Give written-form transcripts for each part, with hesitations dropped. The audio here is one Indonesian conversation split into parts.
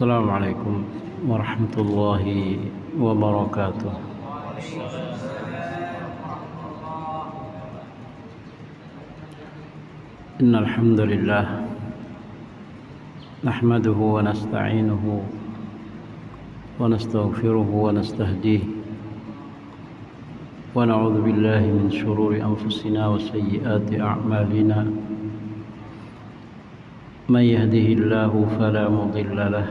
السلام عليكم ورحمة الله وبركاته. إن الحمد لله نحمده ونستعينه ونستغفره ونستهديه ونعوذ بالله من شرور أنفسنا وسيئات أعمالنا. من يهده الله فلا مضل له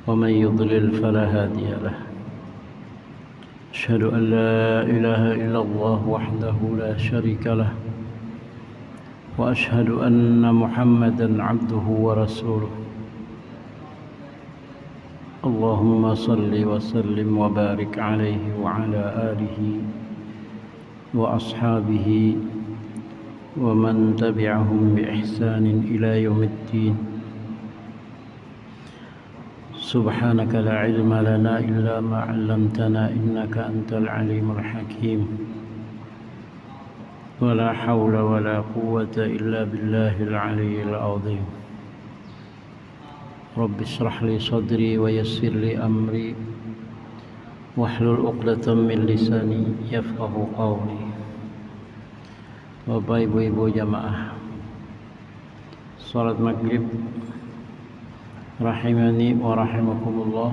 ومن يضلل فلا هادي له. أشهد أن لا إله إلا الله وحده لا شريك له وأشهد أن محمدا عبده ورسوله. اللهم صل وسلم وبارك عليه وعلى آله وأصحابه ومن تبعهم بإحسان إلى يوم الدين. سبحانك لا علم لنا إلا ما علمتنا إنك أنت العليم الحكيم. ولا حول ولا قوة إلا بالله العلي العظيم. رب اشرح لي صدري ويسر لي أمري واحلل عقدة من لساني يفقه قولي. Bapak ibu-ibu jamaah salat maghrib rahimani wa rahimakumullah.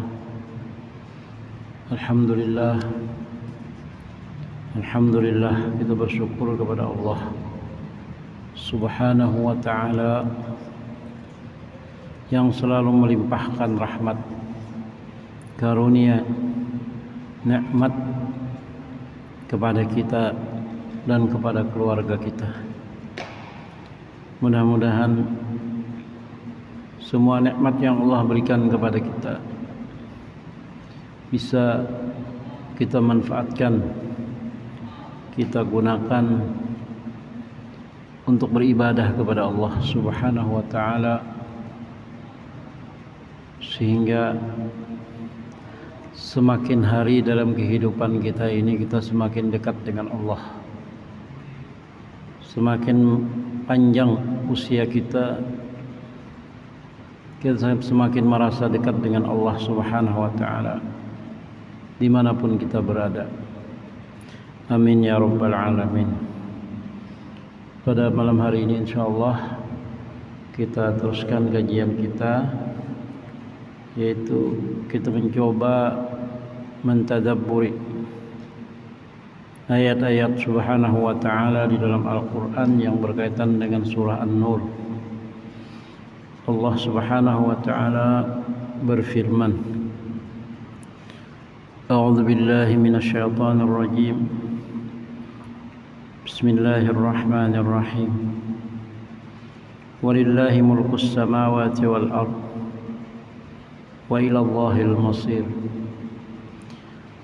Alhamdulillah kita bersyukur kepada Allah Subhanahu wa ta'ala yang selalu melimpahkan rahmat, karunia, nikmat kepada kita dan kepada keluarga kita. Mudah-mudahan semua nikmat yang Allah berikan kepada kita bisa kita manfaatkan, kita gunakan untuk beribadah kepada Allah Subhanahu wa ta'ala, sehingga semakin hari dalam kehidupan kita ini kita semakin dekat dengan Allah. Semakin panjang usia kita semakin merasa dekat dengan Allah Subhanahu wa ta'ala dimanapun kita berada. Amin ya rabbal alamin. Pada malam hari ini insyaallah kita teruskan kajian kita, yaitu kita mencoba mentadabburi ayat-ayat Subhanahu wa ta'ala di dalam Al-Quran yang berkaitan dengan surah An-Nur. Allah Subhanahu wa ta'ala berfirman, A'udzu billahi minasyaitonir rajim. Bismillahirrahmanirrahim. Walillahi mulkus samawati wal ard wa ila Allahil masir.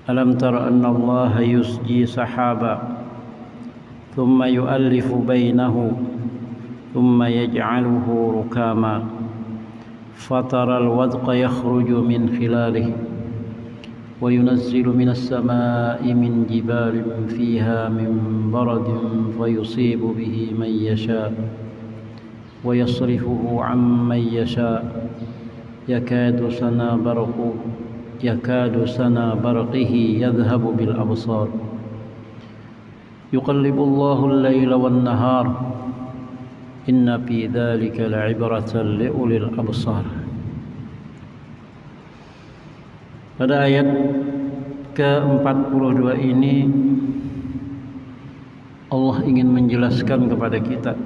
ألم تر أن الله يسجي سحابا ثم يؤلف بينه ثم يجعله ركاما فترى الودق يخرج من خلاله وينزل من السماء من جبال فيها من برد فيصيب به من يشاء ويصرفه عن من يشاء يكاد سنا برقه يذهب بالأبصار يقلب الله الليل والنهار إن في ذلك لعبرة لأولي الأبصار. Pada ayat ke-42 ini Allah ingin menjelaskan kepada kita,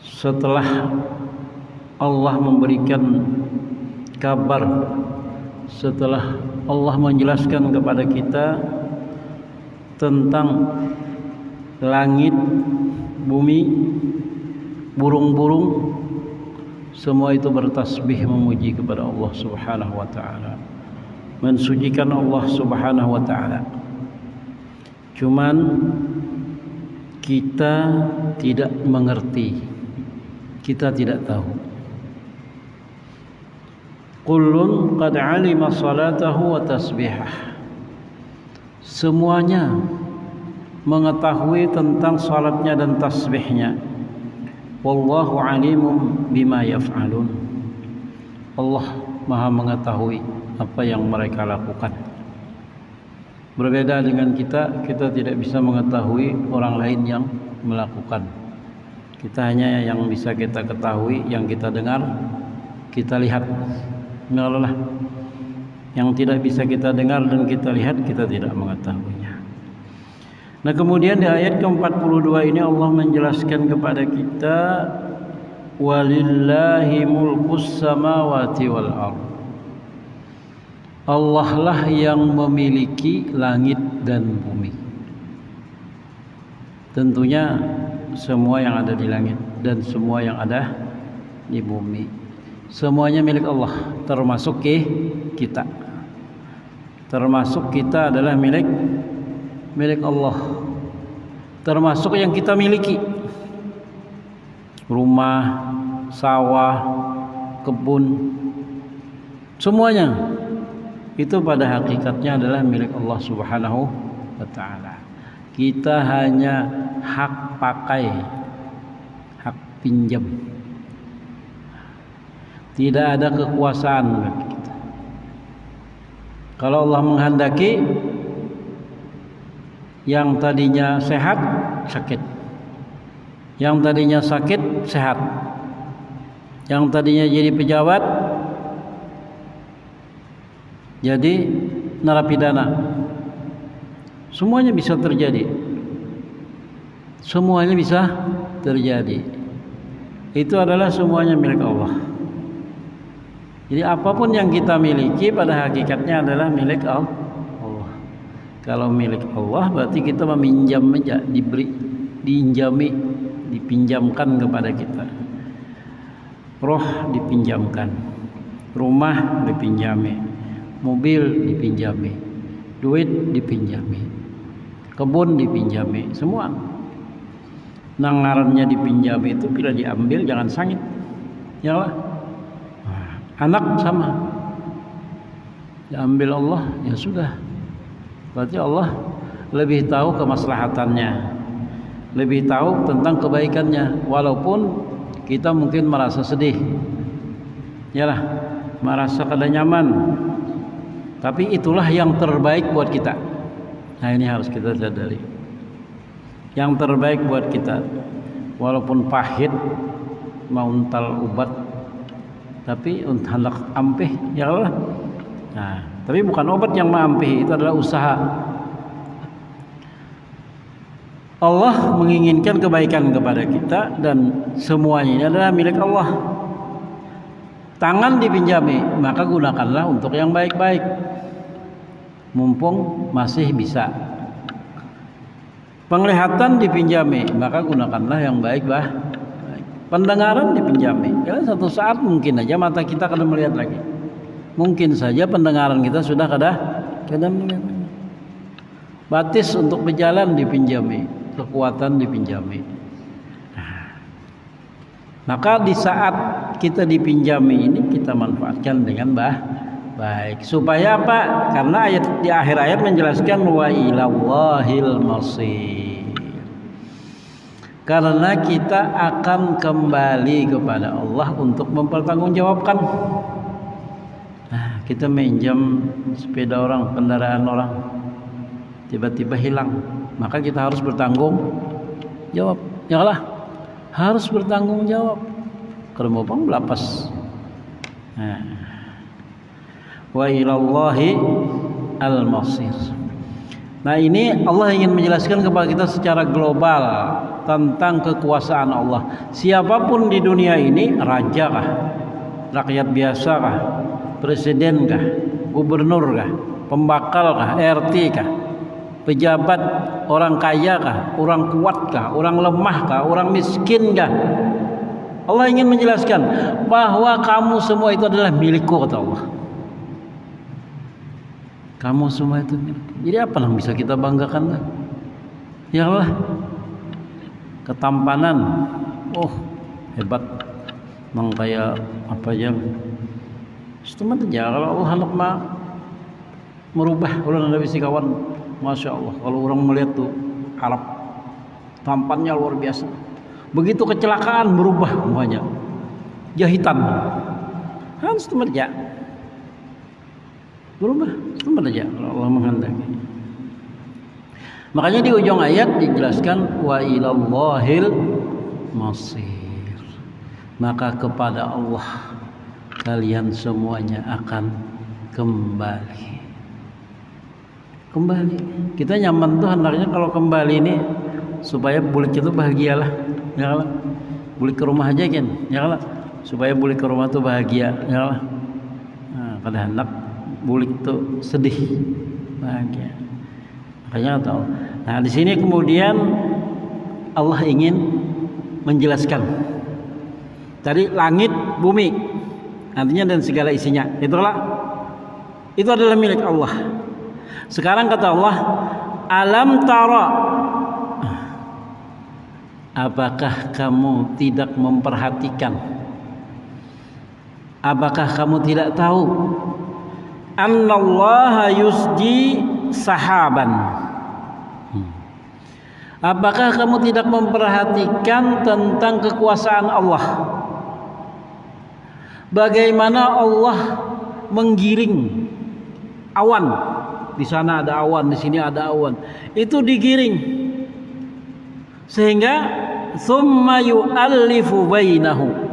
setelah Allah memberikan kabar, setelah Allah menjelaskan kepada kita tentang langit, bumi, burung-burung, semua itu bertasbih memuji kepada Allah Subhanahu wa ta'ala, mensucikan Allah Subhanahu wa ta'ala. Cuman kita tidak mengerti, kita tidak tahu. Kullun qad alima salatahu wa tasbihah. Semuanya mengetahui tentang salatnya dan tasbihnya. Wallahu alimum bima yaf'alun. Allah Maha mengetahui apa yang mereka lakukan. Berbeda dengan kita tidak bisa mengetahui orang lain yang melakukan. Kita hanya yang bisa kita ketahui, yang kita dengar, kita lihat. Mengalah. Yang tidak bisa kita dengar dan kita lihat, kita tidak mengetahuinya. Nah, kemudian di ayat ke-42 ini Allah menjelaskan kepada kita, walillahi mulkus samawati wal ardh. Allah lah yang memiliki langit dan bumi. Tentunya semua yang ada di langit dan semua yang ada di bumi, semuanya milik Allah, termasuk kita. Termasuk kita adalah milik Allah. Termasuk yang kita miliki. Rumah, sawah, kebun, semuanya itu pada hakikatnya adalah milik Allah Subhanahu wa ta'ala. Kita hanya hak pakai, hak pinjam. Tidak ada kekuasaan bagi kita. Kalau Allah menghendaki, yang tadinya sehat sakit, yang tadinya sakit sehat, yang tadinya jadi pejabat jadi narapidana. Semuanya bisa terjadi. Semuanya bisa terjadi. Itu adalah semuanya milik Allah. Jadi apapun yang kita miliki pada hakikatnya adalah milik Allah. Kalau milik Allah berarti kita meminjam aja, diberi, diinjami, dipinjamkan kepada kita. Roh dipinjamkan, rumah dipinjami, mobil dipinjami, duit dipinjami, kebun dipinjami, semua. Nangarannya dipinjami itu bila diambil jangan sangit. Yalah. Anak sama. Diambil Allah ya sudah. Berarti Allah lebih tahu kemaslahatannya, lebih tahu tentang kebaikannya, walaupun kita mungkin merasa sedih. Yalah, merasa kada nyaman. Tapi itulah yang terbaik buat kita. Nah, ini harus kita sadari. Yang terbaik buat kita. Walaupun pahit, mau untal ubat, tapi hendak ampih, ya Allah. Nah, tapi bukan obat yang mengampih, itu adalah usaha. Allah menginginkan kebaikan kepada kita dan semuanya ini adalah milik Allah. Tangan dipinjami, maka gunakanlah untuk yang baik-baik. Mumpung masih bisa. Penglihatan dipinjami, maka gunakanlah yang baik-baik. Pendengaran dipinjami. Ya, satu saat mungkin aja mata kita akan melihat lagi. Mungkin saja pendengaran kita sudah kada melihat. Batis untuk berjalan dipinjami, kekuatan dipinjami. Maka di saat kita dipinjami ini kita manfaatkan dengan baik. Supaya apa? Karena ayat di akhir ayat menjelaskan wa ilallahil masir. Karena kita akan kembali kepada Allah untuk mempertanggungjawabkan. Nah, kita minjam sepeda orang, kendaraan orang, tiba-tiba hilang, maka kita harus bertanggung jawab. Yalah, harus bertanggung jawab. Kalau mau bang belapas. Nah. Wa ilallahi al-masir. Nah, ini Allah ingin menjelaskan kepada kita secara global tentang kekuasaan Allah. Siapapun di dunia ini, raja kah, rakyat biasa kah, presiden kah, gubernur kah, pembakal kah, RT kah, pejabat, orang kaya kah, orang kuat kah, orang lemah kah, orang miskin kah, Allah ingin menjelaskan bahwa kamu semua itu adalah milikku, kata Allah. Kamu semua itu milik. Jadi apa yang bisa kita banggakan? Ya Allah, ketampanan, oh hebat, memang kayak apa yang cuma aja kalau Allah hendak merubah orang ada bisi kawan, masya Allah. Kalau orang melihat tuh Arab tampannya luar biasa, begitu kecelakaan berubah semuanya, jahitan. Harus merja. Berubah, merja kalau Allah menghendaki. Makanya di ujung ayat dijelaskan wa ilallahil masir. Maka kepada Allah kalian semuanya akan kembali. Kembali. Kita nyaman tuh hendaknya kalau kembali ini supaya bulik itu bahagialah. Ya Allah. Bulik ke rumah aja kan. Ya Allah. Supaya bulik ke rumah tuh bahagia. Ya Allah. Nah, kada hendak bulik tuh sedih. Bahagia. Makanya tahu. Nah, di sini kemudian Allah ingin menjelaskan. Tadi langit, bumi, artinya dan segala isinya. Itu adalah milik Allah. Sekarang kata Allah, alam tara, apakah kamu tidak memperhatikan? Apakah kamu tidak tahu? Annallaha yusji sahaban. Apakah kamu tidak memperhatikan tentang kekuasaan Allah? Bagaimana Allah menggiring awan? Di sana ada awan, di sini ada awan. Itu digiring sehingga summa yu'allifu bainahu.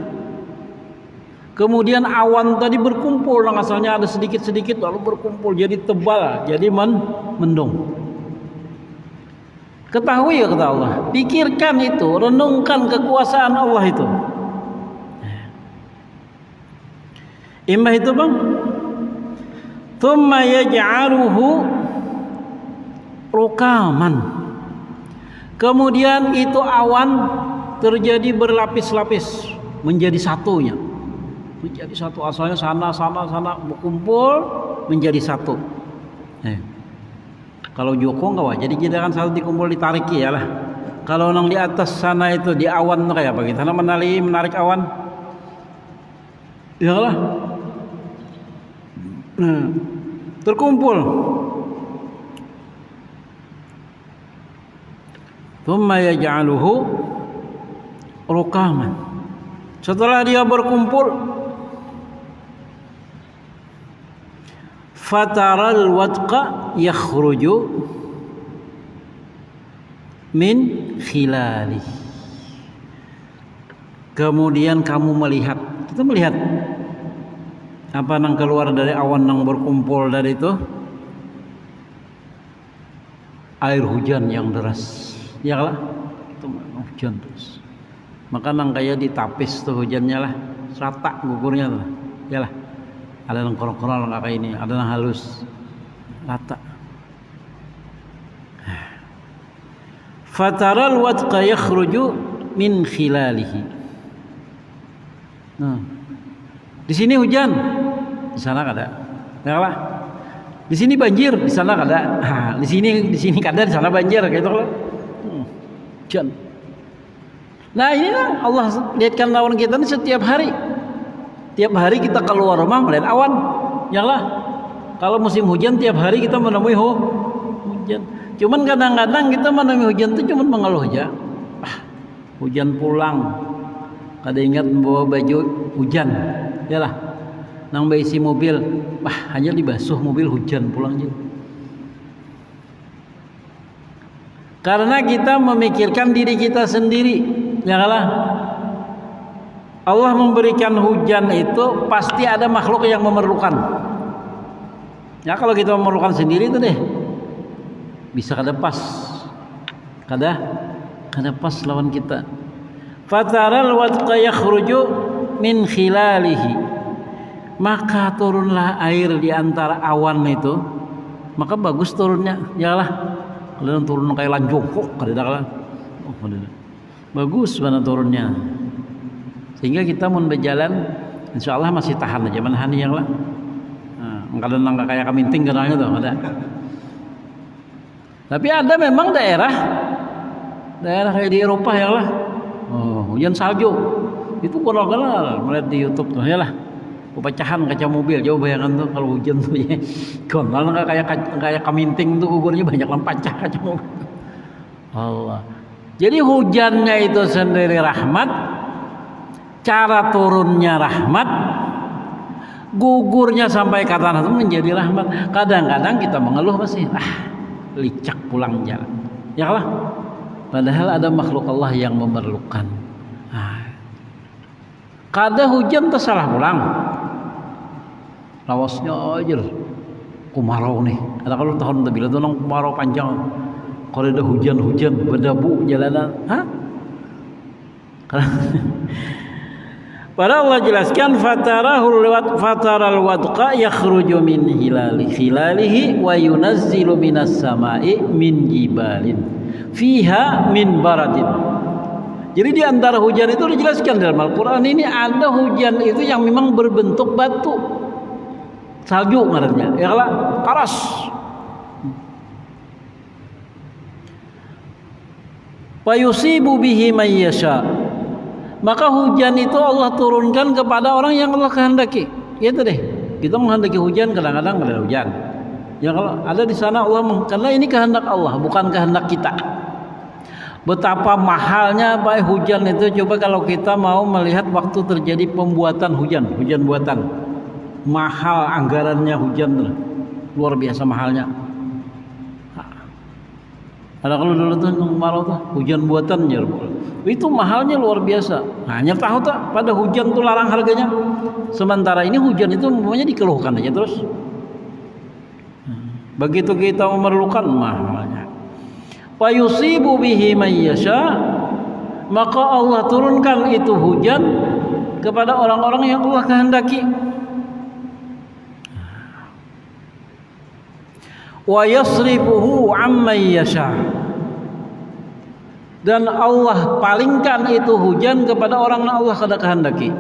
Kemudian awan tadi berkumpul, asalnya ada sedikit-sedikit lalu berkumpul jadi tebal, jadi mendung. Ketahui ya kata Allah, pikirkan itu, renungkan kekuasaan Allah itu. Imah itu bang, thumma yaj'aluhu rukaman. Kemudian itu awan terjadi berlapis-lapis menjadi satunya. Menjadi satu, asalnya sana berkumpul menjadi satu. Kalau Joko enggak wah, jadi kita kan satu dikumpul ditarik ya lah. Kalau nang di atas sana itu di awan kayak apa gitu, sana menarik awan. Ya lah. Terkumpul. Thumma yaj'aluhu rukaman. Setelah dia berkumpul, fataral wadqa yakhruju min khilali. Kemudian kamu melihat, kita melihat apa yang keluar dari awan yang berkumpul dari itu? Air hujan yang deras. Ya lah, itu hujan terus. Maka nang kayak ditapis tuh hujannya lah, serata gugurnya tuh. Ya lah. Ada yang korol-korol kayak ini, ada yang halus, rata. Fataral wadqa yakhruju min khilalihi. Nah, di sini hujan, di sana kada. Ya lah. Di sini banjir, di sana kada. Nah, di sini kada, di sana banjir, kayak itu lah. Hujan. Nah ini lah Allah lihatkan lawan kita ini setiap hari. Tiap hari kita keluar rumah melihat awan. Yalah. Kalau musim hujan tiap hari kita menemui hujan. Cuman kadang-kadang kita menemui hujan itu cuman mengeluh aja. Hujan pulang. Kada ingat membawa baju hujan. Yalah. Nang isi mobil, hanya dibasuh mobil hujan pulang aja. Karena kita memikirkan diri kita sendiri. Yalah. Allah memberikan hujan itu pasti ada makhluk yang memerlukan. Ya kalau kita memerlukan sendiri itu deh bisa kada pas. Kada pas lawan kita. Fataral wadqa yakhruju min khilalihi. Maka turunlah air di antara awan itu. Maka bagus turunnya. Yalah. Kalau turun kayak lanjongkok kada. Bagus mana turunnya. Sehingga kita mau berjalan insya Allah masih tahan aja menahan yang lah. Kadang nggak kayak kaminting kenalnya tuh ada. Tapi ada memang daerah kayak di Eropa ya lah. Hujan salju itu kalau melihat di YouTube tuh ya lah. Pecahan kaca mobil, jauh bayangan tuh kalau hujan tuh ya. Kalau nggak kayak kaminting tuh gugurnya banyak pecah kaca mobil. Allah. Jadi hujannya itu sendiri rahmat. Cara turunnya rahmat, gugurnya sampai ke tanah itu menjadi rahmat. Kadang-kadang kita mengeluh masih licak pulang jalan, ya lah. Padahal ada makhluk Allah yang memerlukan. Kada hujan tersalah pulang, lawasnya aja kemarau nih. Ada kalau tahun bila tuh kemarau panjang, kalau ada hujan-hujan berdebu jalanan, Padahal Allah jelaskan fataral wadqa yakhruju min khilalihi wa yunazzilu minas sama'i min jibalin fiha min baradin. Jadi di antara hujan itu dijelaskan dalam Al-Qur'an ini ada hujan itu yang memang berbentuk batu. Salju ngarannya, ya lah, paras. Wa yusibu bihi may yasha. Maka hujan itu Allah turunkan kepada orang yang Allah kehendaki. Gitu deh. Kita menghendaki hujan, kadang-kadang ada hujan. Ya kalau ada di sana Allah karena ini kehendak Allah, bukan kehendak kita. Betapa mahalnya baik hujan itu, coba kalau kita mau melihat waktu terjadi pembuatan hujan buatan. Mahal anggarannya hujan, luar biasa mahalnya. Ada kalau dulu tuh kemarau tuh hujan buatan itu mahalnya luar biasa. Hanya tahu tak pada hujan tuh larang harganya. Sementara ini hujan itu semuanya dikeluhkan aja terus. Begitu kita memerlukan mahalnya. Wa yusibu bihi may yasha, maka Allah turunkan itu hujan kepada orang-orang yang Allah kehendaki. Wa yasrifuhu amman yasha, dan Allah palingkan itu hujan kepada orang yang Allah kehendaki.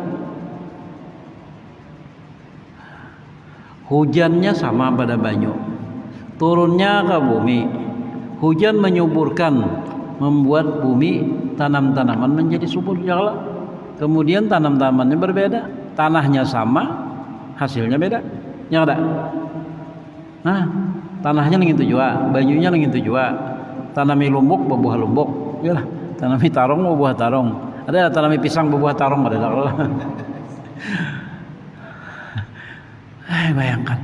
Hujannya sama pada banyu, turunnya ke bumi. Hujan menyuburkan, membuat bumi tanam-tanaman menjadi subur. Kemudian tanam-tanamannya berbeda, tanahnya sama, hasilnya beda. Ya ada. Tanahnya lagi tujuan, banyunya lagi tujuan. Tanami lumbuk, berbuah lumbuk. Yalah, tanami tarong, berbuah tarong. Ada tanami pisang, berbuah tarong. Ada lah. Bayangkan.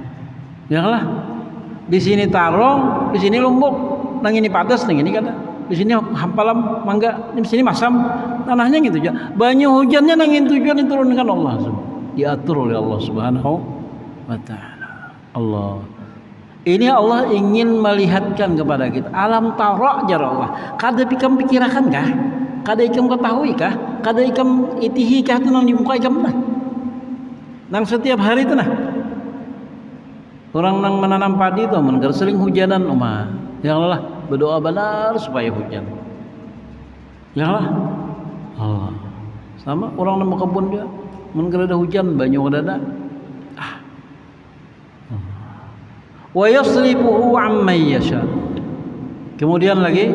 Yalah, di sini tarong, di sini lumbuk, nang ini padas, nang ini kata. Di sini hampalam mangga, di sini masam. Tanahnya gitu aja. Banyu hujannya nang ini tujuan diturunkan Allah. Diatur oleh Allah Subhanahu wa taala. Allah. Ini Allah ingin melihatkan kepada kita alam tara jar Allah. Kada ikam pikirakan kah? Kada ikam ketahui kah? Kada ikam itihi kah tu nang di muka ikam nah. Nang setiap hari tu nah. Orang nang menanam padi tu mun sering hujanan ya Allah berdoa benar supaya hujan. Ya Allah. Allah. Sama orang nang kebun dia mun ada hujan banyak ada. Wa yasrifuhu amman yasha. Kemudian lagi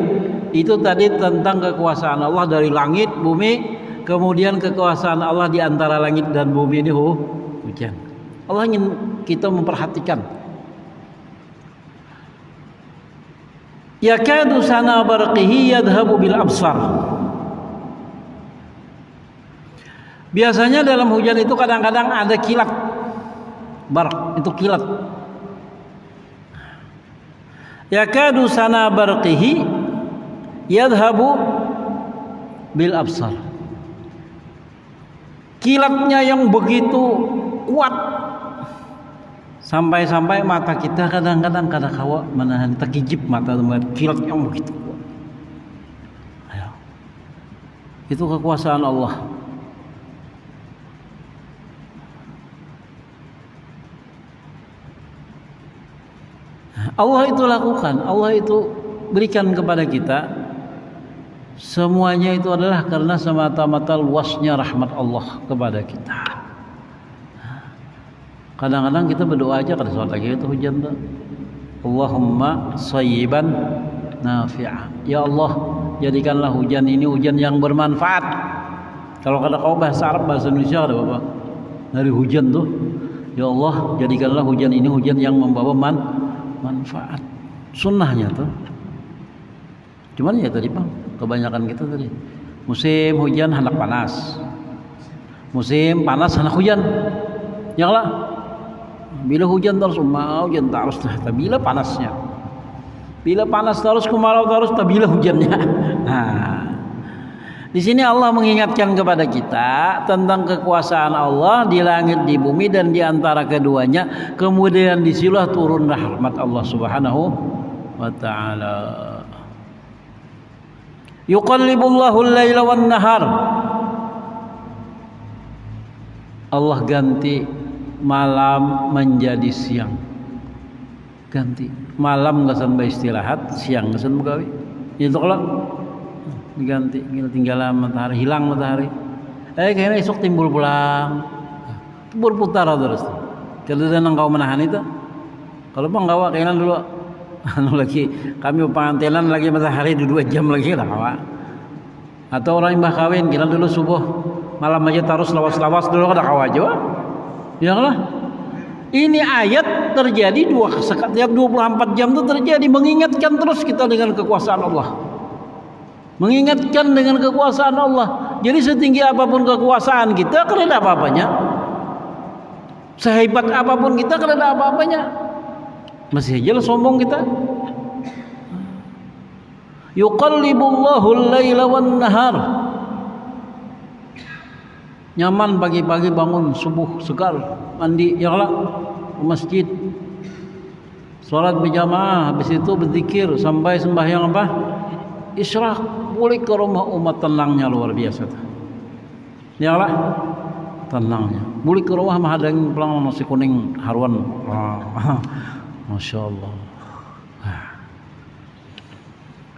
itu tadi tentang kekuasaan Allah dari langit, bumi, kemudian kekuasaan Allah di antara langit dan bumi ini hujan. Allah ingin kita memperhatikan. Yakadu sana barqihi yadhhabu bil absar. Biasanya dalam hujan itu kadang-kadang ada kilat. Barq itu kilat. Yakadu sana barqihi yadhhabu bil absar. Kilatnya yang begitu kuat sampai-sampai mata kita kadang-kadang kada kawa menahan terkijip mata melihat kilat yang begitu kuat. Itu kekuasaan Allah. Allah itu lakukan, Allah itu berikan kepada kita. Semuanya itu adalah karena semata-mata luasnya rahmat Allah kepada kita. Kadang-kadang kita berdoa aja kada sholat lagi itu hujan tuh. Allahumma shayyiban nafi'ah. Ya Allah, jadikanlah hujan ini hujan yang bermanfaat. Kalau kada kau bahasa Arab, bahasa Indonesia ada apa? Dari hujan tuh, ya Allah, jadikanlah hujan ini hujan yang membawa manfaat. Sunnahnya tuh. Cuman ya tadi Bang, kebanyakan kita tadi musim hujan hendak panas, musim panas hendak hujan. Ya lah, Bila hujan terus mau hujan terus, bila panasnya. Bila panas terus kemarau terus, bila hujannya. Nah, di sini Allah mengingatkan kepada kita tentang kekuasaan Allah di langit, di bumi, dan di antara keduanya. Kemudian disitulah turun rahmat Allah Subhanahu wa ta'ala. Yuqallibullahu al-laila wan nahar. Allah ganti malam menjadi siang. Ganti malam nggak sampai istirahat, siang nggak sampai begawi. Itu kalau diganti, tinggal matahari, hilang matahari. Kayaknya esok timbul pulang, berputar terus. Kalau ada kau menahan itu, kalau bang gawa kayaknya dulu, lagi kami pengantinan lagi matahari 2 jam lagi lah kawa. Atau orang yang bah kawin, kira dulu subuh malam aja terus lawas-lawas dulu kada kawa aja. Ya lah. Ini ayat terjadi setiap 24 jam itu terjadi, mengingatkan terus kita dengan kekuasaan Allah. Mengingatkan dengan kekuasaan Allah. Jadi setinggi apapun kekuasaan kita, kan ada apa-apanya. Sehebat apapun kita, kan ada apa-apanya. Masih aja lah sombong kita. Yuqallibullahu al-laila wan nahar. Nyaman pagi-pagi bangun subuh segar, mandi ya Allah, ke masjid, sholat berjamaah, habis itu berzikir sampai sembahyang apa? Isyraq, balik ke rumah umat, tenangnya luar biasa. Ya Allah, tenangnya. Balik ke rumah mah ada yang pulang nasi kuning haruan. Masya Allah.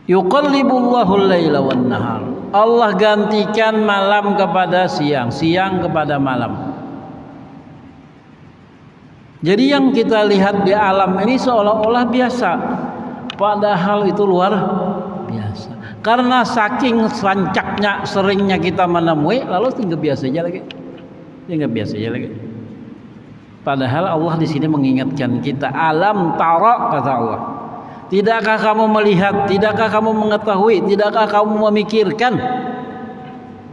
Yuqallibullahu al-laila wan nahar. Allah gantikan malam kepada siang, siang kepada malam. Jadi yang kita lihat di alam ini seolah-olah biasa, padahal itu luar biasa. Karena saking sancaknya, seringnya kita menemui, lalu tinggal biasa aja lagi. Tinggal biasa aja lagi. Padahal Allah di sini mengingatkan kita, alam tara, kata Allah. Tidakkah kamu melihat, tidakkah kamu mengetahui, tidakkah kamu memikirkan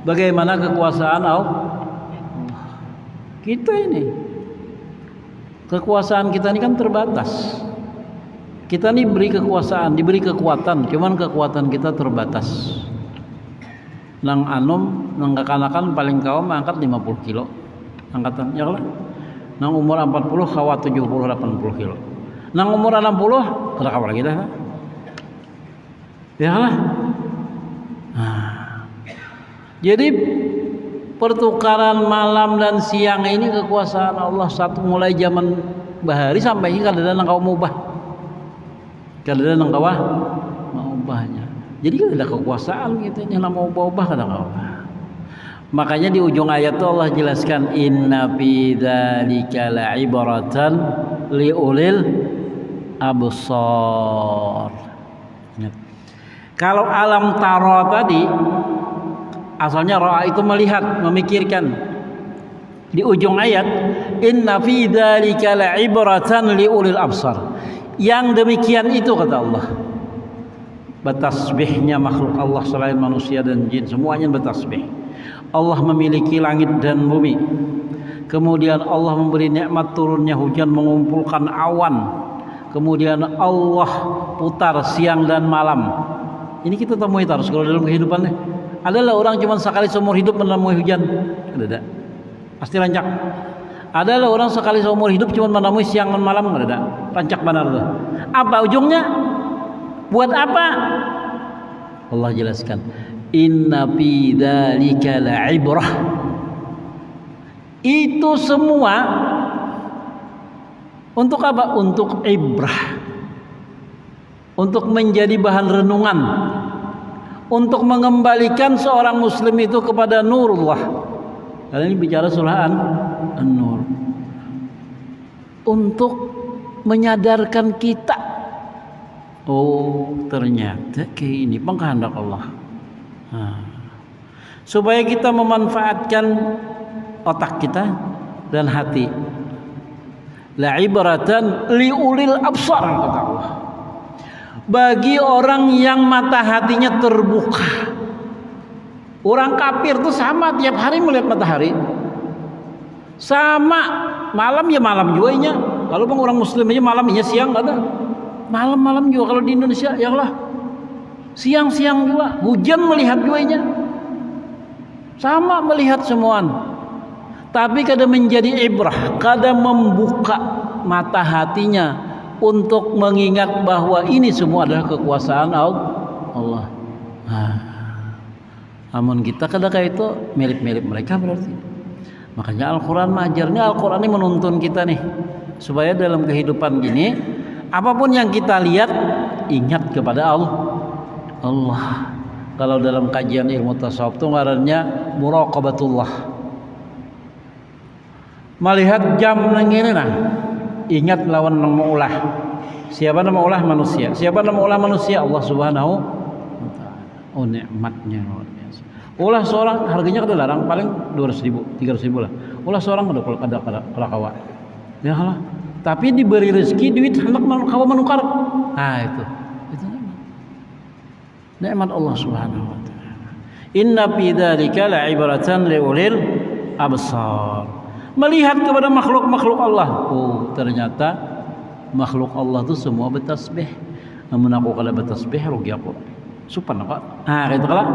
bagaimana kekuasaan Allah? Kita ini, kekuasaan kita ini kan terbatas. Kita ini beri kekuasaan, diberi kekuatan, cuman kekuatan kita terbatas. Nang anom, nang kekanakan paling kaum angkat 50 kilo angkatan, ya lah. Nang umur 40 kawat 70 80 kilo. Nang umur 60 kada kawal lagi dah. Ya lah. Jadi pertukaran malam dan siang ini kekuasaan Allah, satu mulai zaman bahari sampai ini kada ada nang kau mubah. Kada ada nang kawah mau ubahnya. Jadi kada ada kekuasaan gitu yang mau ubah kada kau. Makanya di ujung ayat itu Allah jelaskan, inna fi dzalika la'ibratan liulil absar. Kalau alam tara tadi asalnya ra'a itu melihat, memikirkan. Di ujung ayat inna fi dzalika la'ibratan liulil absar. Yang demikian itu kata Allah, bertasbihnya makhluk Allah selain manusia dan jin, semuanya bertasbih. Allah memiliki langit dan bumi. Kemudian Allah memberi nikmat turunnya hujan, mengumpulkan awan. Kemudian Allah putar siang dan malam. Ini kita temui terus kalau dalam kehidupan. Adalah orang cuma sekali seumur hidup menemui hujan. Ada. Pasti rancak. Adalah orang sekali seumur hidup cuma menemui siang dan malam. Ada. Rancak benar tuh. Apa ujungnya? Buat apa? Allah jelaskan. Inna fi dzalika la'ibrah. Itu semua untuk apa? Untuk ibrah. Untuk menjadi bahan renungan. Untuk mengembalikan seorang muslim itu kepada nurullah. Karena ini bicara surah An-Nur. Untuk menyadarkan kita, oh ternyata kayak ini pengkehendak Allah. Supaya kita memanfaatkan otak kita dan hati. La'ibratan liulil absar, kata Allah. Bagi orang yang mata hatinya terbuka. Orang kafir tuh sama tiap hari melihat matahari. Sama malam ya malam juga. Kalau bang orang muslim aja malamnya siang ada. Malam-malam juga kalau di Indonesia ya Allah. Siang-siang juga hujan melihat juanya. Sama melihat semuaan. Tapi kada menjadi ibrah, kada membuka mata hatinya untuk mengingat bahwa ini semua adalah kekuasaan Allah. Amun kita kada kayak itu mirip-mirip mereka berarti. Makanya Al-Quran mengajarnya, Al-Quran ini menuntun kita nih supaya dalam kehidupan gini apapun yang kita lihat ingat kepada Allah. Kalau dalam kajian ilmu tasawuf itu ngarannya muraqabatullah. Melihat jam nang ini nah, ingat lawan nang maulah. Siapa nama ulah manusia? Siapa nama ulah manusia? Allah Subhanahu wa taala. Oh nikmatnya luar biasa. Ulah seorang harganya kada larang paling 200.000, 300.000 lah. Ulah seorang kada kawa. Ya Allah. Tapi diberi rezeki duit hendak kawa menukar. Nah itu nikmat Allah Subhanahu wa taala. Inna fi dzalika la'ibratan liulil absar. Melihat kepada makhluk-makhluk Allah. Oh, ternyata makhluk Allah itu semua bertasbih. Namun aku kalau bertasbih rugi aku. Supan kok. Nah, itu kalah.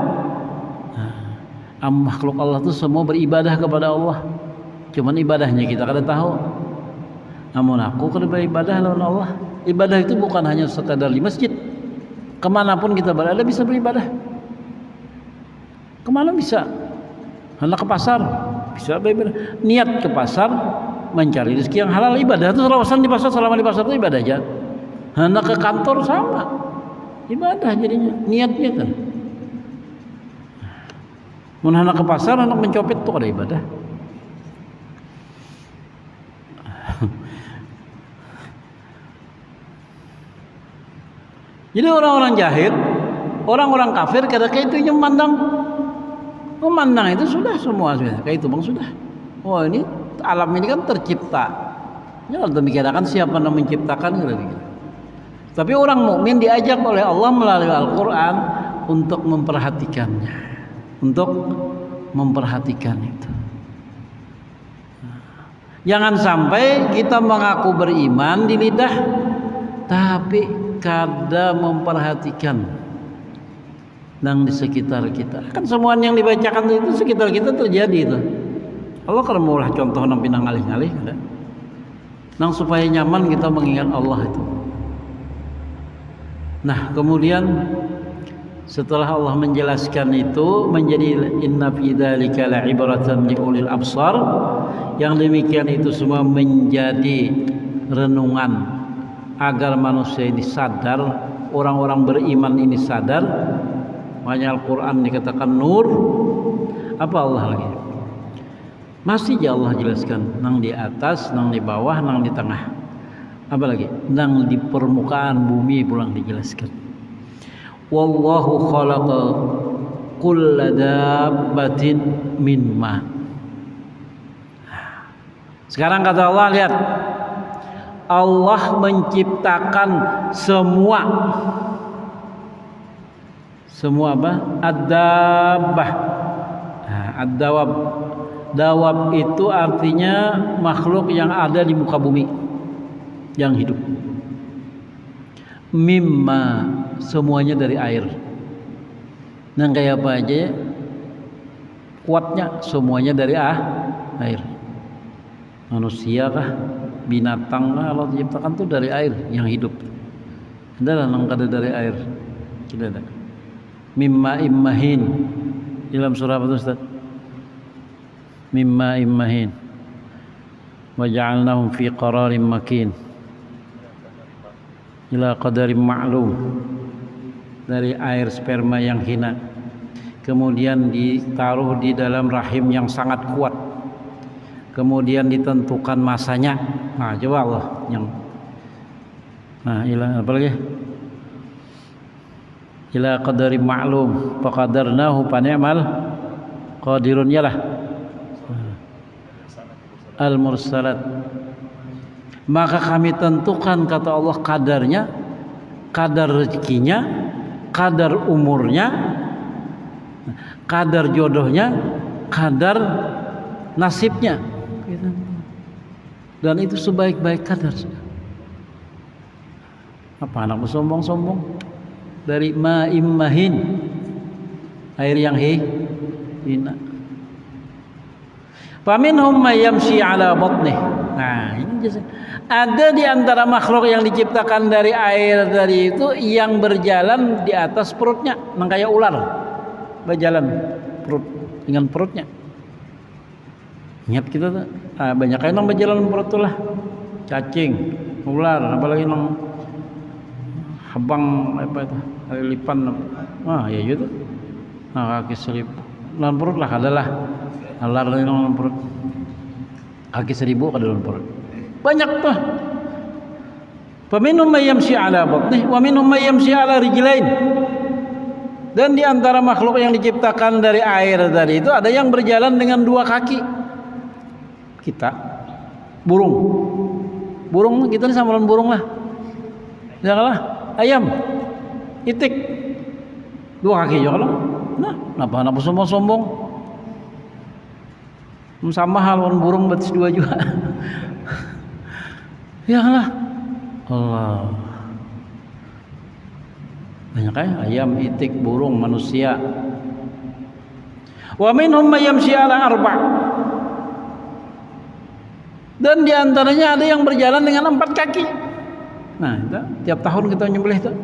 Makhluk Allah itu semua beribadah kepada Allah. Cuman ibadahnya kita kada tahu. Namun aku kada beribadah lawan Allah. Ibadah itu bukan hanya sekadar di masjid. Kemanapun kita berada bisa beribadah. Kemana bisa? Hendak ke pasar bisa beribadah. Niat ke pasar mencari rezeki yang halal, ibadah itu selawasan di pasar, selama di pasar itu ibadah aja. Hendak ke kantor sama ibadah jadinya niatnya kan. Mun hendak ke pasar, hendak mencopet tuh ada ibadah. Jadi orang-orang jahil, orang-orang kafir kadang-kadang itu memandang itu sudah semua kayak itu bang sudah. Oh ini alam ini kan tercipta. Ya demikian kan siapa yang menciptakan gitu. Tapi orang mukmin diajak oleh Allah melalui Al-Quran untuk memperhatikannya, untuk memperhatikan itu. Jangan sampai kita mengaku beriman di lidah, tapi kada memperhatikan yang di sekitar kita. Kan semua yang dibacakan itu sekitar kita terjadi itu. Allah kalau mau lah contoh nang pinang alih-alih ada. Nang supaya nyaman kita mengingat Allah itu. Nah, kemudian setelah Allah menjelaskan itu menjadi inna fi dzalika la'ibratan liulil absar, yang demikian itu semua menjadi renungan agar manusia ini sadar, orang-orang beriman ini sadar. Makanya Al-Quran dikatakan nur. Apa Allah lagi? Masih ya Allah jelaskan nang di atas, nang di bawah, nang di tengah. Apa lagi? Nang di permukaan bumi pulang dijelaskan. Wallahu khalaqa kulla dabbatin min ma. Sekarang kata Allah, lihat. Allah menciptakan semua apa? Ad-dabbah. Ad-dawab. Dawab itu artinya makhluk yang ada di muka bumi yang hidup. Mimma, semuanya dari air. Nang kayak apa aja kuatnya semuanya dari air. Manusia kah, binatang kah, Allah diciptakan tuh dari air yang hidup. Ada nang kada dari air. Tidak ada. Mimma immahin. Dalam surah apa itu Ustaz? Mimma immahin. Wa ja'alnahum fi qararin makin. Ila qadarin ma'lum. Dari air sperma yang hina. Kemudian ditaruh di dalam rahim yang sangat kuat. Kemudian ditentukan masanya. Nah, coba Allah yang ila apa lagi? Ila qadarin ma'lum faqadarnahu fa ni'mal qadirun yalah. Al-mursalat. Maka kami tentukan kata Allah kadarnya, kadar rezekinya, kadar umurnya, kadar jodohnya, kadar nasibnya. dan itu sebaik-baik kadar. Apa anak bersombong-sombong dari ma'im mahin, air yang hina. Faminhum may yamshi ala batnih. Nah, ini ada di antara makhluk yang diciptakan dari air dari itu yang berjalan di atas perutnya, kayak ular berjalan perut dengan perutnya. Ingat kita tuh, banyak yang berjalan perut tuh lah, cacing, ular, apalagi yang habang apa itu, lipan, ya gitu. Nah, kaki selip, dalam perut lah adalah ular dalam perut, kaki 1000 ke dalam perut. Banyak tuh. Faminhum may yamshi ala batnih wa minhum may yamshi ala rijlain. Dan di antara makhluk yang diciptakan dari air tadi itu ada yang berjalan dengan 2 kaki. Kita burung. Burung kita ini samaran burung lah. Janganlah ayam. Itik 2 kaki ya kalau. Nah, kenapa anak sombong-sombong? Sama halon burung betis 2 juga. Ya lah, Allah. Banyak ayam, itik, burung, manusia. Wa minhum may yamshi ala 4. Dan di antaranya ada yang berjalan dengan 4 kaki. Nah, itu, tiap tahun kita nyembelih itu.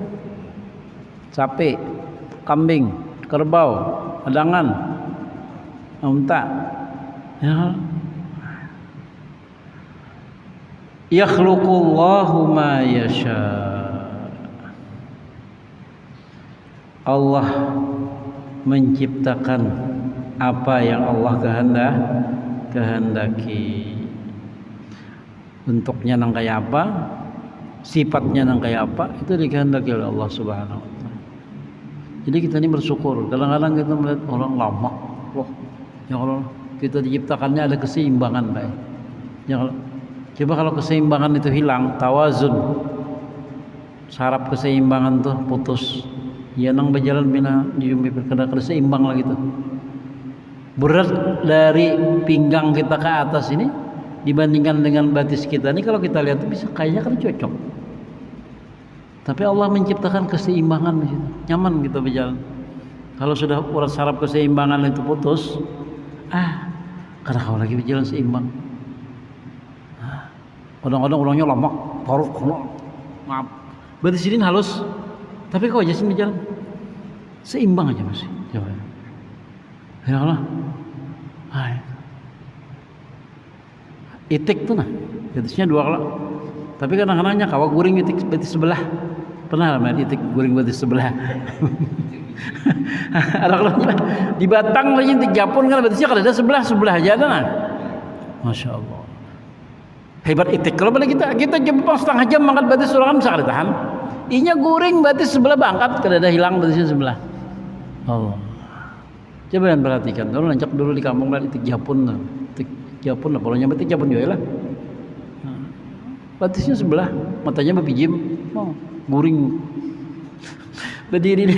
Sapi, kambing, kerbau, adangan, unta. Ya. Yakhluqullahu ma yasha. Allah menciptakan apa yang Allah kehendaki. Bentuknya nang kayak apa, sifatnya nang kayak apa, itu dikehendaki oleh Allah Subhanahu wa taala. Jadi kita ini bersyukur. Kadang-kadang kita melihat orang lama, loh, ya Allah, kita diciptakannya ada keseimbangan, baik. Ya Allah. Coba kalau keseimbangan itu hilang, tawazun, saraf keseimbangan tuh putus, ya nang berjalan bina kada seimbang lagi tuh. Berat dari pinggang kita ke atas ini dibandingkan dengan batis kita ini, kalau kita lihat bisa kayaknya kan cocok. Tapi Allah menciptakan keseimbangan di situ, nyaman kita berjalan. Kalau sudah urat saraf keseimbangan itu putus, kada kau lagi berjalan seimbang. Kadang-kadang orangnya lama, taruh, maaf. Berarti sini halus, tapi kok aja sih berjalan seimbang aja masih. Coba. Ya Allah. Itik tuh nah, betisnya 2 kelak. Tapi kadang-kadangnya kawak guring itik betis sebelah. Pernah lah main itik guring betis sebelah. Ada di Batang lagi itik Japun kan betisnya kada ada sebelah aja ada nah. Masya Allah. Hebat itik. Kalau boleh kita jempol setengah jam mangkat batis orang kan bisa kada tahan. Inya guring batis sebelah bangkat kada ada hilang batisnya sebelah. Allah. Coba yang perhatikan. Kalau lancak dulu di kampung lah itik Japun lah. Itik Japun lah. Kalau nyampe itik Japun juga lah. Batisnya sebelah, matanya berpijim, guring. Berdiri di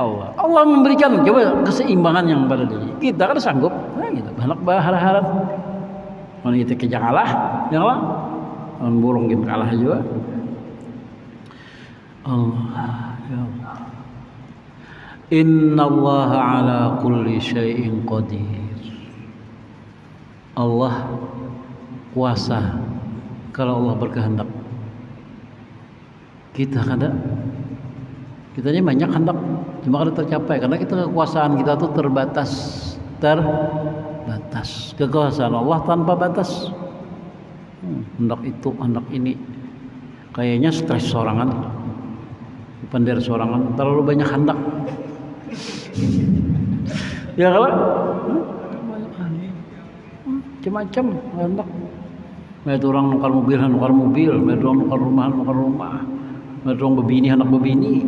Allah memberikan coba keseimbangan yang pada diri. Kita kan sanggup. Nah, gitu. Anak berharap. Kalau itu kerja kalah, ya Allah. Kalau burung game kalah juga. Allah, ya Allah. Inna Allah ala kulli syai'in qadir. Allah kuasa kalau Allah berkehendak. Kita ini banyak kehendak cuma kada tercapai karena kita kekuasaan kita tuh terbatas. Kekuasaan Allah tanpa batas. Hendak itu, hendak ini. Kayaknya stres sorangan. Pandai sorangan, terlalu banyak hendak. Ya kalau macam-macam hendak. Ada orang nukar mobil, ada orang nukar rumah, ada orang bebini, anak bebini.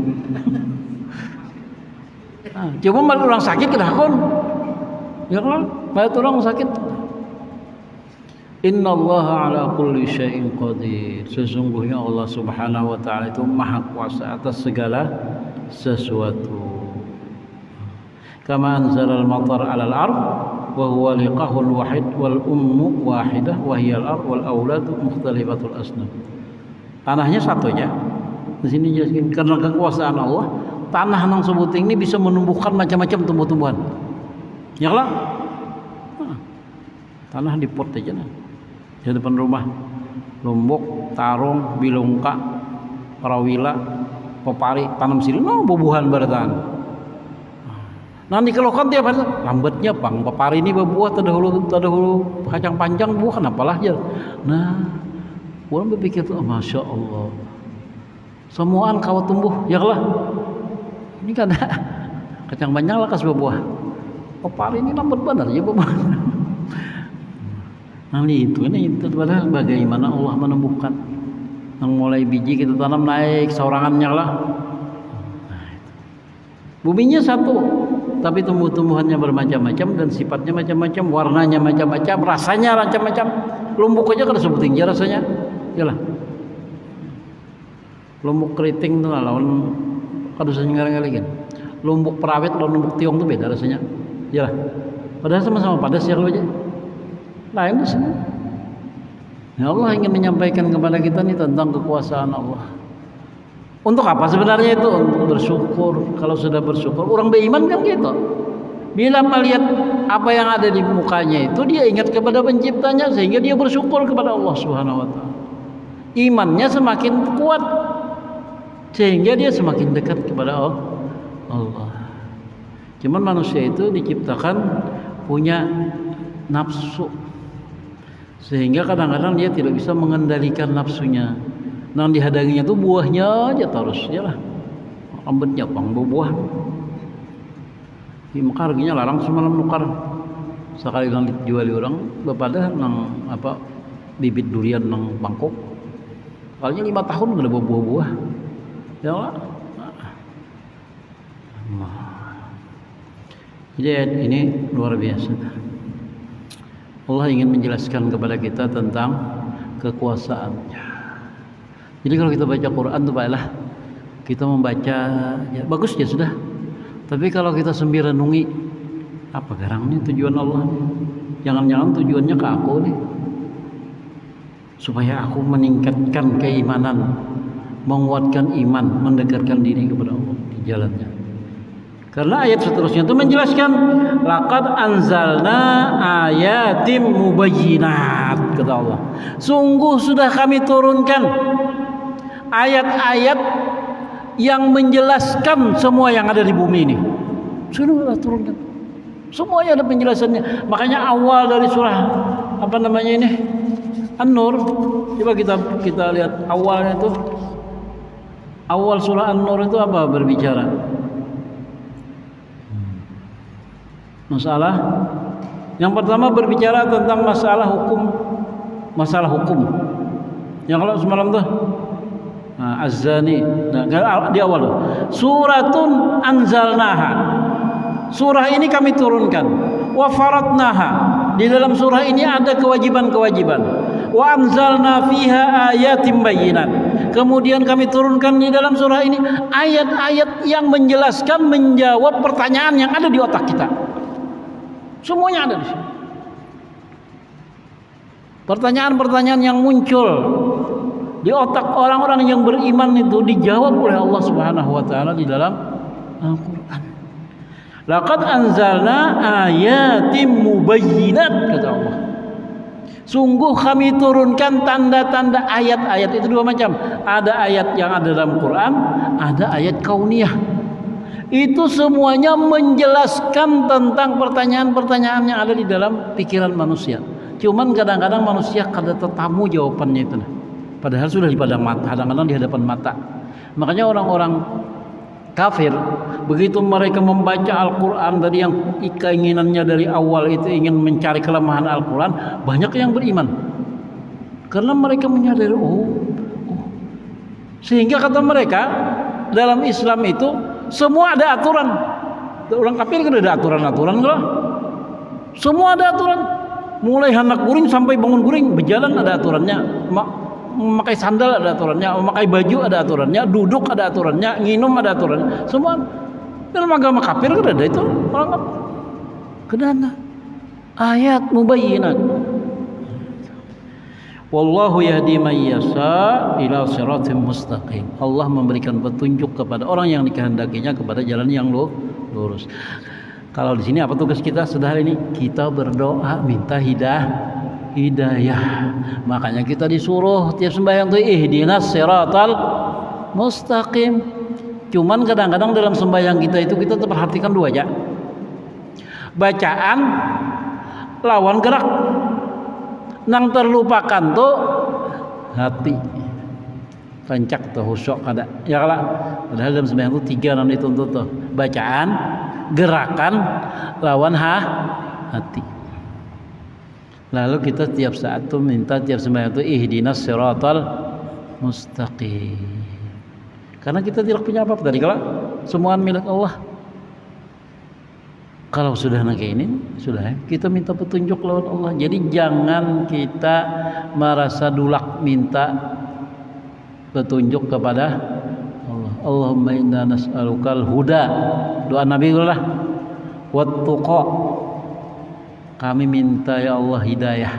Cuma ada orang sakit kita kon. Ya kan? Ada orang sakit. Inna Allah ala kulli syai'in qadir. Sesungguhnya Allah Subhanahu wa taala itu maha kuasa atas segala sesuatu. Kama anzalal matar 'alal ard wa huwa liqahul wahid wal ummu wahidah wa hiyal ar wal auladu mukhtalifatul asnaf. Tanahnya satunya. Di sini jelaskan karena kekuasaan Allah, tanah nang sebuting ini bisa menumbuhkan macam-macam tumbuh-tumbuhan. Ya lah. Tanah di pot aja nah. Di depan rumah. Lombok, tarung, bilungka, parawila, pepari, tanam sirih, bubuhan bertahan. Nanti kalau kan tiap hari lambatnya pang pepari ini berbuah terdahulu kacang panjang buah kenapa lah aja. Nah, orang berpikir tuh, masya Allah, semuaan kau tumbuh, ya lah. Ini kan kacang panjang lah kas berbuah. Pepari ini lambat benar ya berbuah. Nah itu padahal bagaimana Allah menumbuhkan yang mulai biji kita tanam naik saurangannya lah. Nah, buminya satu tapi tumbuh-tumbuhannya bermacam-macam dan sifatnya macam-macam, warnanya macam-macam, rasanya macam-macam. Lumbuk aja kada sebut tinggi rasanya yalah. Lumbuk keriting tuh lawan kada usah ngarang-ngarang. Lumbuk perawit lawan lumbuk tiong tuh beda rasanya yalah. Padahal sama-sama padas ya kalau aja lain di sini. Ya Allah ingin menyampaikan kepada kita nih tentang kekuasaan Allah. Untuk apa sebenarnya itu? Untuk bersyukur. Kalau sudah bersyukur, orang beriman kan gitu. Bila melihat apa yang ada di mukanya itu, dia ingat kepada penciptanya sehingga dia bersyukur kepada Allah Subhanahu wa taala. Imannya semakin kuat sehingga dia semakin dekat kepada Allah. Cuman manusia itu diciptakan punya nafsu. Sehingga kadang-kadang dia tidak bisa mengendalikan nafsunya. Nang dihadanginya tuh buahnya aja terus ya lah. Lambatnya pang buah. Di Mekar harganya larang semalam nukar. Sekali nang dijuali orang bepada nang apa bibit durian nang Bangkok. Kalinya 5 tahun nggak ada buah-buah. Ya lah. Jadi ini luar biasa. Allah ingin menjelaskan kepada kita tentang kekuasaannya. Jadi kalau kita baca Quran itu baiklah kita membaca ya, bagus ya sudah. Tapi kalau kita sambil renungi apa garangnya tujuan Allah? Jangan-jangan tujuannya ke aku nih. Supaya aku meningkatkan keimanan, menguatkan iman, mendekatkan diri kepada Allah di jalannya. Karena ayat seterusnya itu menjelaskan laqad anzalna ayatim mubayyinat kata Allah. Sungguh sudah kami turunkan ayat-ayat yang menjelaskan semua yang ada di bumi ini. Sudah turunkan. Semuanya ada penjelasannya. Makanya awal dari surah apa namanya ini? An-Nur. Coba kita lihat awalnya itu. Awal surah An-Nur itu apa berbicara? Masalah yang pertama berbicara tentang masalah hukum. Yang kalau semalam tuh Az-Zani. Nah, di awal tuh. Suratun anzalnaha. Surah ini kami turunkan. Wa faradnaha. Di dalam surah ini ada kewajiban-kewajiban. Wa anzalna fiha ayatin bayyinat. Kemudian kami turunkan di dalam surah ini ayat-ayat yang menjelaskan, menjawab pertanyaan yang ada di otak kita. Semuanya ada di sini. Pertanyaan-pertanyaan yang muncul di otak orang-orang yang beriman itu dijawab oleh Allah Subhanahu wa taala di dalam Al-Qur'an. Laqad anzalna ayatim mubayyinat kata Allah. Sungguh kami turunkan tanda-tanda ayat-ayat itu dua macam. Ada ayat yang ada dalam Quran, ada ayat kauniyah. Itu semuanya menjelaskan tentang pertanyaan-pertanyaan yang ada di dalam pikiran manusia. Cuman kadang-kadang manusia kada tetamu jawabannya itu. Padahal sudah di padang mata, kadang-kadang di hadapan mata. Makanya orang-orang kafir begitu mereka membaca Al-Quran tadi yang keinginannya dari awal itu ingin mencari kelemahan Al-Quran, banyak yang beriman. Karena mereka menyadari sehingga kata mereka dalam Islam itu semua ada aturan. Orang kafir kan ada aturan-aturan enggak? Semua ada aturan. Mulai hendak guring sampai bangun guring berjalan ada aturannya. Memakai sandal ada aturannya, memakai baju ada aturannya, duduk ada aturannya, nginum ada aturannya. Semua dalam agama kafir kan ada itu. Orang kedana ayat mubayyinat. Wallahu yahdi man yasha ila siratim mustaqim. Allah memberikan petunjuk kepada orang yang dikehendakinya kepada jalan yang lurus. Kalau di sini apa tugas kita sudah hari ini? Kita berdoa minta hidayah. Makanya kita disuruh tiap sembahyang tuh ihdinas siratal mustaqim. Cuman kadang-kadang dalam sembahyang kita itu kita perhatikan dua aja. Bacaan lawan gerak. Nang terlupakan tuh hati. Rancak tuh khusyuk ada. Ya kalau padahal dalam sembahyang itu 3 yang dituntut tuh. Bacaan, gerakan, lawan hati. Lalu kita tiap saat tuh minta tiap sembahyang tuh ihdinas siratal mustaqim. Karena kita tidak punya apa-apa tadi kalau semua milik Allah. Kalau sudah kayak ini sudah kita minta petunjuk lewat Allah. Jadi jangan kita merasa dulak minta petunjuk kepada Allah. Allahumma inna nas'alukal huda. Doa Nabi lah. Wat-tuqa. Kami minta ya Allah hidayah.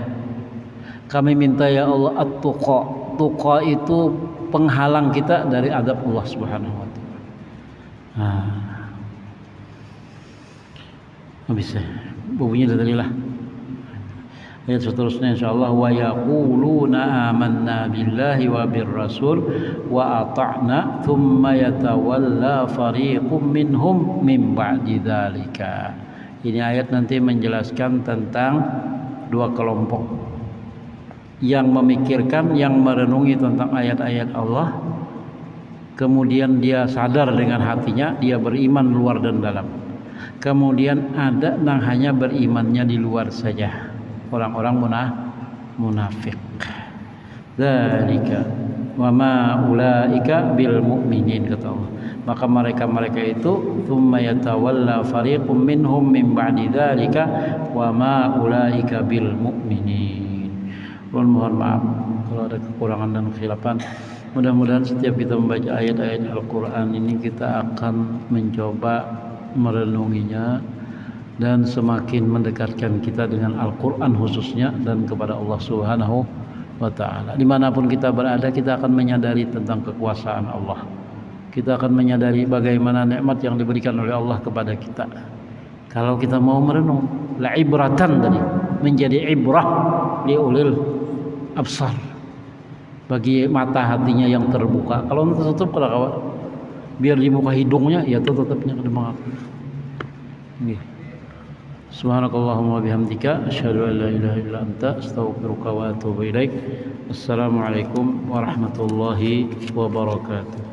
Kami minta ya Allah at-tuqa. Tuqa itu penghalang kita dari azab Allah Subhanahu wa taala. Bisa bunyinya dari lah ayat seterusnya insyaallah wa yaquluna amanna billahi wa birrasul wa ata'na thumma yatawalla fariqum minhum min ba'di dzalika. Ini ayat nanti menjelaskan tentang dua kelompok yang memikirkan, yang merenungi tentang ayat-ayat Allah, kemudian dia sadar dengan hatinya, dia beriman luar dan dalam. Kemudian ada yang hanya berimannya di luar saja, orang-orang munafik. Dzalika wa ma ulaika bil mu'minin, kata Allah. Maka mereka itu tsumma yatawalla fariqum minhum min ba'di dzalika wa ma ulaika bil mu'minin. Mohon maaf kalau ada kekurangan dan kekhilafan. Mudah-mudahan setiap kita membaca ayat-ayat Al-Qur'an ini kita akan mencoba merenunginya dan semakin mendekatkan kita dengan Al-Quran khususnya dan kepada Allah Subhanahu wa ta'ala. Dimanapun kita berada, kita akan menyadari tentang kekuasaan Allah. Kita akan menyadari bagaimana nikmat yang diberikan oleh Allah kepada kita. Kalau kita mau merenung, la ibratan tadi, menjadi ibrah li ulil absar, bagi mata hatinya yang terbuka. Kalau tertutup kalau biar dibuka hidungnya, ya tetapnya ke depan. Subhanakallahumma bihamdika asyhadu an la ilaha illa anta astaghfiruka wa atubu ilaik. Assalamualaikum warahmatullahi wabarakatuh.